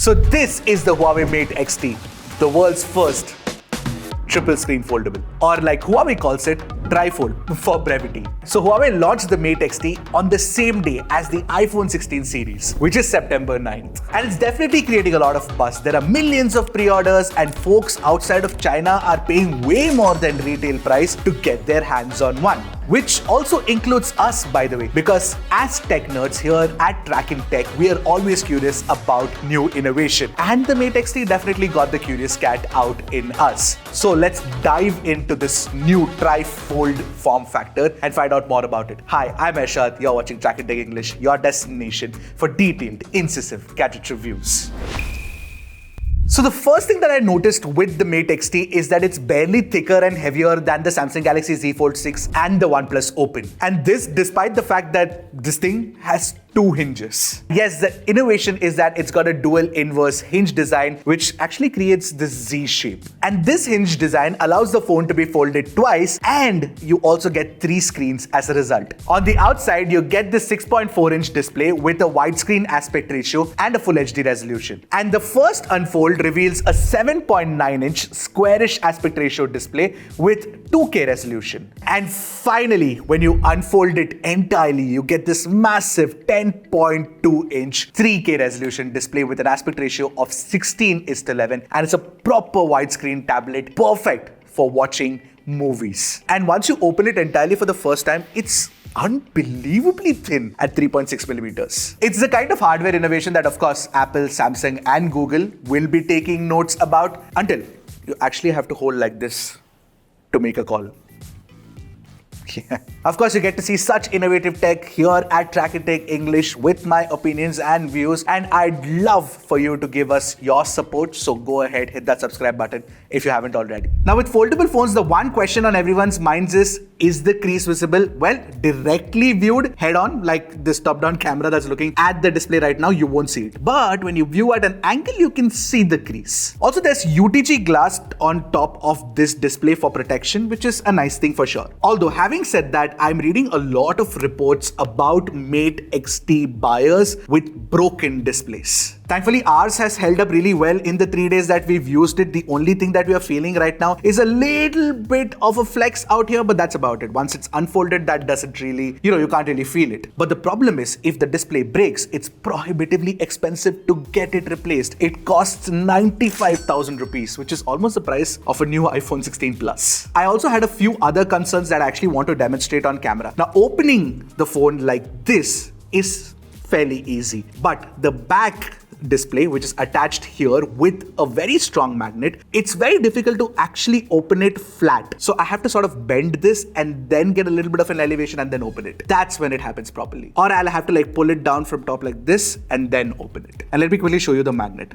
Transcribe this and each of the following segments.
So this is the Huawei Mate XT, the world's first triple screen foldable, or like Huawei calls it, Tri-Fold for brevity. So Huawei launched the Mate XT on the same day as the iPhone 16 series, which is September 9th. And it's definitely creating a lot of buzz. There are millions of pre-orders and folks outside of China are paying way more than retail price to get their hands on one. Which also includes us, by the way, because as tech nerds here at Trakin Tech, we are always curious about new innovation. And the Mate XT definitely got the curious cat out in us. So let's dive into this new Tri-Fold form factor and find out more about it. Hi, I'm Ashad. You're watching Trakin Tech English, your destination for detailed, incisive gadget reviews. So the first thing that I noticed with the Mate XT is that it's barely thicker and heavier than the Samsung Galaxy Z Fold 6 and the OnePlus Open. And this despite the fact that this thing has two hinges. Yes, the innovation is that it's got a dual inverse hinge design, which actually creates this Z shape. And this hinge design allows the phone to be folded twice, and you also get 3 screens as a result. On the outside, you get the 6.4-inch display with a widescreen aspect ratio and a full HD resolution. And the first unfold reveals a 7.9-inch squarish aspect ratio display with 2K resolution. And finally, when you unfold it entirely, you get this massive 10.2-inch 3K resolution display with an aspect ratio of 16:11, and it's a proper widescreen tablet, perfect for watching movies. And once you open it entirely for the first time, it's unbelievably thin at 3.6 millimeters. It's the kind of hardware innovation that, of course, Apple, Samsung, and Google will be taking notes about until you actually have to hold like this to make a call. Yeah. Of course, you get to see such innovative tech here at Trakin Tech English with my opinions and views, and I'd love for you to give us your support, so go ahead, hit that subscribe button if you haven't already. Now with foldable phones, the one question on everyone's minds is the crease visible? Well, directly viewed head on, like this top-down camera that's looking at the display right now, you won't see it. But when you view at an angle, you can see the crease. Also, there's UTG glass on top of this display for protection, which is a nice thing for sure. Although, having said that, I'm reading a lot of reports about Mate XT buyers with broken displays. Thankfully, ours has held up really well in the 3 days that we've used it. The only thing that we are feeling right now is a little bit of a flex out here, but that's about it. Once it's unfolded, that doesn't really, you can't really feel it. But the problem is, if the display breaks, it's prohibitively expensive to get it replaced. It costs 95,000 rupees, which is almost the price of a new iPhone 16 Plus. I also had a few other concerns that I actually want to demonstrate on camera. Now, opening the phone like this is fairly easy, but the back display, which is attached here with a very strong magnet, it's very difficult to actually open it flat. So I have to sort of bend this and then get a little bit of an elevation and then open it. That's when it happens properly. Or I'll have to pull it down from top like this and then open it. And let me quickly show you the magnet.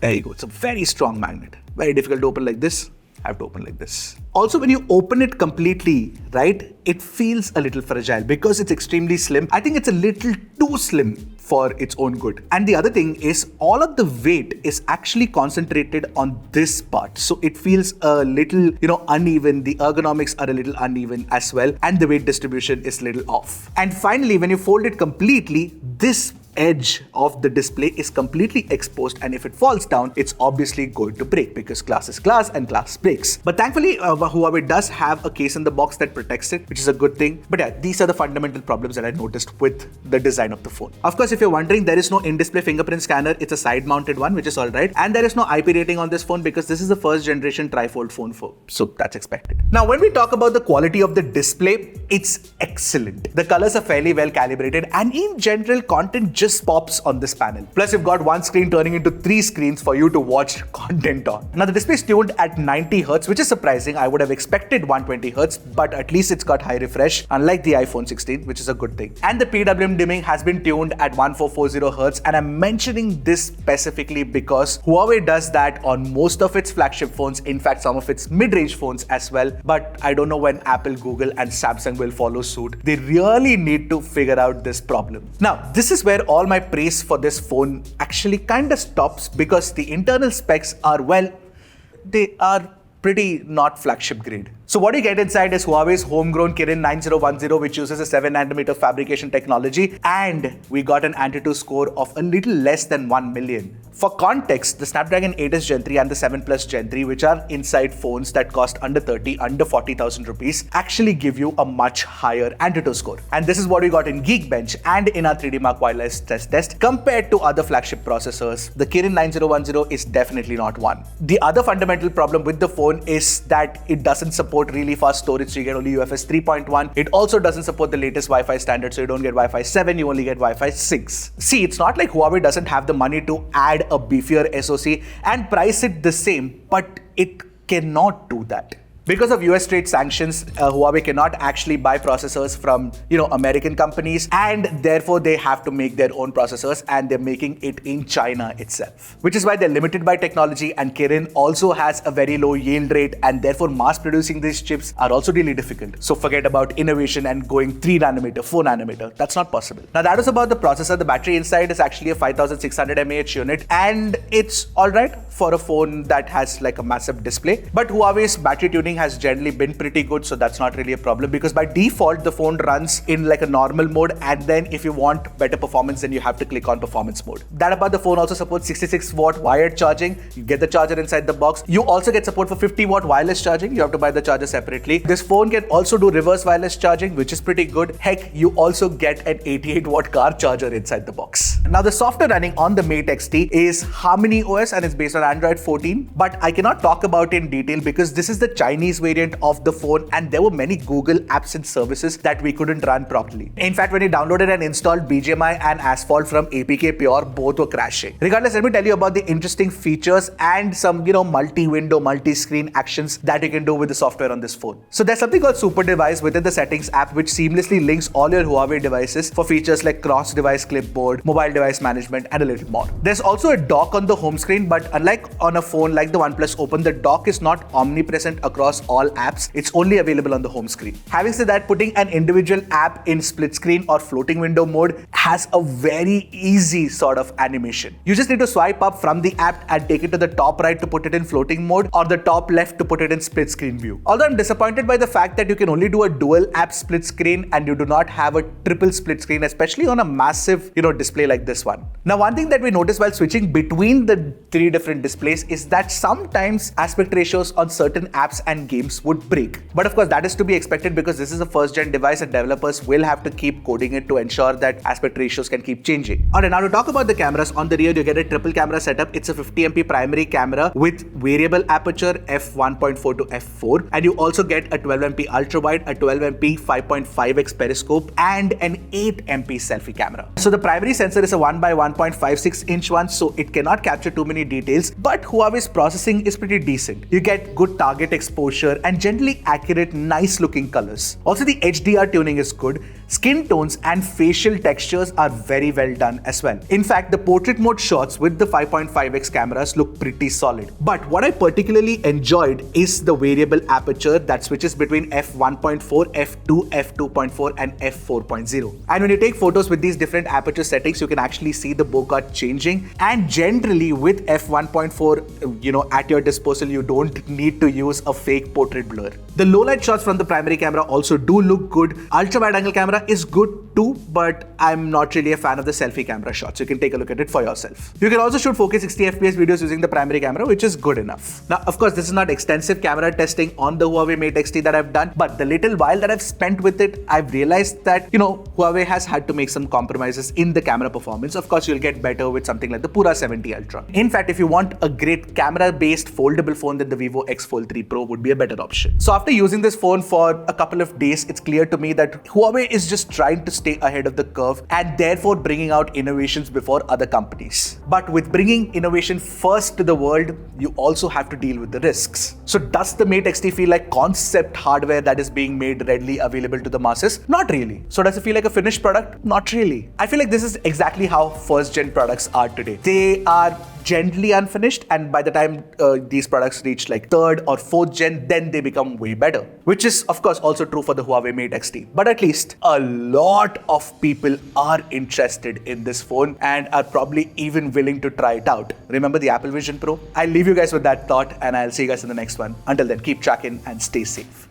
There you go. It's a very strong magnet. Very difficult to open like this. I have to open like this. Also, when you open it completely, right, it feels a little fragile because it's extremely slim. I think it's a little too slim for its own good. And the other thing is, all of the weight is actually concentrated on this part. So it feels a little, uneven. The ergonomics are a little uneven as well. And the weight distribution is a little off. And finally, when you fold it completely, this edge of the display is completely exposed, and if it falls down, it's obviously going to break because glass is glass and glass breaks. But thankfully, Huawei does have a case in the box that protects it, which is a good thing. But yeah, these are the fundamental problems that I noticed with the design of the phone. Of course, if you're wondering, there is no in-display fingerprint scanner. It's a side-mounted one, which is all right. And there is no IP rating on this phone because this is the first generation Tri-Fold phone, so that's expected. Now, when we talk about the quality of the display, it's excellent. The colors are fairly well calibrated, and in general, content just pops on this panel. Plus, you've got one screen turning into 3 screens for you to watch content on. Now, the display is tuned at 90 Hz, which is surprising. I would have expected 120 Hz, but at least it's got high refresh, unlike the iPhone 16, which is a good thing. And the PWM dimming has been tuned at 1440 Hz, and I'm mentioning this specifically because Huawei does that on most of its flagship phones, in fact, some of its mid-range phones as well. But I don't know when Apple, Google, and Samsung will follow suit. They really need to figure out this problem. Now, this is where all my praise for this phone actually kind of stops, because the internal specs are, well, they are pretty not flagship grade. So what you get inside is Huawei's homegrown Kirin 9010, which uses a 7nm fabrication technology, and we got an Antutu score of a little less than 1 million. For context, the Snapdragon 8s Gen 3 and the 7 Plus Gen 3, which are inside phones that cost under 40,000 rupees, actually give you a much higher Antutu score. And this is what we got in Geekbench and in our 3D Mark wireless test. Compared to other flagship processors, the Kirin 9010 is definitely not one. The other fundamental problem with the phone is that it doesn't support really fast storage, so you get only UFS 3.1. It also doesn't support the latest Wi-Fi standard, so you don't get Wi-Fi 7, you only get Wi-Fi 6. See, it's not like Huawei doesn't have the money to add a beefier SoC and price it the same, but it cannot do that. Because of US trade sanctions, Huawei cannot actually buy processors from, American companies, and therefore they have to make their own processors, and they're making it in China itself. Which is why they're limited by technology, and Kirin also has a very low yield rate, and therefore mass producing these chips are also really difficult. So forget about innovation and going 3nm, 4nm. That's not possible. Now that was about the processor. The battery inside is actually a 5600 mAh unit, and it's alright for a phone that has like a massive display. But Huawei's battery tuning has generally been pretty good, so that's not really a problem, because by default the phone runs in like a normal mode, and then if you want better performance, then you have to click on performance mode. That about the phone also supports 66-watt wired charging. You get the charger inside the box. You also get support for 50-watt wireless charging. You have to buy the charger separately. This phone can also do reverse wireless charging, which is pretty good. Heck, you also get an 88-watt car charger inside the box. Now the software running on the Mate XT is Harmony OS, and it's based on Android 14, but I cannot talk about it in detail because this is the Chinese variant of the phone, and there were many Google apps and services that we couldn't run properly. In fact, when you downloaded and installed BGMI and Asphalt from APK Pure, both were crashing. Regardless, let me tell you about the interesting features and some, multi-window, multi-screen actions that you can do with the software on this phone. So there's something called Super Device within the Settings app, which seamlessly links all your Huawei devices for features like cross-device clipboard, mobile device management, and a little more. There's also a dock on the home screen, but unlike on a phone like the OnePlus Open, the dock is not omnipresent across all apps. It's only available on the home screen. Having said that, putting an individual app in split screen or floating window mode has a very easy sort of animation. You just need to swipe up from the app and take it to the top right to put it in floating mode, or the top left to put it in split screen view. Although I'm disappointed by the fact that you can only do a dual app split screen and you do not have a triple split screen, especially on a massive, display like this one. Now, one thing that we noticed while switching between the three different displays is that sometimes aspect ratios on certain apps and games would break. But of course, that is to be expected because this is a first-gen device and developers will have to keep coding it to ensure that aspect ratios can keep changing. Alright, now to talk about the cameras, on the rear you get a triple camera setup. It's a 50MP primary camera with variable aperture f1.4 to f4, and you also get a 12MP ultra wide, a 12MP 5.5x periscope, and an 8MP selfie camera. So the primary sensor is a 1 by 1.56 inch one, so it cannot capture too many details, but Huawei's processing is pretty decent. You get good target exposure and generally accurate, nice looking colors. Also, the HDR tuning is good. Skin tones and facial textures are very well done as well. In fact, the portrait mode shots with the 5.5x cameras look pretty solid. But what I particularly enjoyed is the variable aperture that switches between f1.4, f2, f2.4 and f4.0. And when you take photos with these different aperture settings, you can actually see the bokeh changing. And generally with f1.4, at your disposal, you don't need to use a fake portrait blur. The low light shots from the primary camera also do look good. Ultra wide angle camera is good too, but I'm not really a fan of the selfie camera shots. You can take a look at it for yourself. You can also shoot 4K 60fps videos using the primary camera, which is good enough. Now, of course, this is not extensive camera testing on the Huawei Mate XT that I've done, but the little while that I've spent with it, I've realized that, Huawei has had to make some compromises in the camera performance. Of course, you'll get better with something like the Pura 70 Ultra. In fact, if you want a great camera-based foldable phone, then the Vivo X Fold 3 Pro would be a better option. So after using this phone for a couple of days, it's clear to me that Huawei is just trying to stay ahead of the curve and therefore bringing out innovations before other companies. But with bringing innovation first to the world, you also have to deal with the risks. So does the Mate XT feel like concept hardware that is being made readily available to the masses? Not really. So does it feel like a finished product? Not really. I feel like this is exactly how first gen products are today. They are gently unfinished, and by the time these products reach like 3rd or 4th gen, then they become way better. Which is of course also true for the Huawei Mate XT. But at least a lot of people are interested in this phone and are probably even willing to try it out. Remember the Apple Vision Pro? I'll leave you guys with that thought, and I'll see you guys in the next one. Until then, keep tracking and stay safe.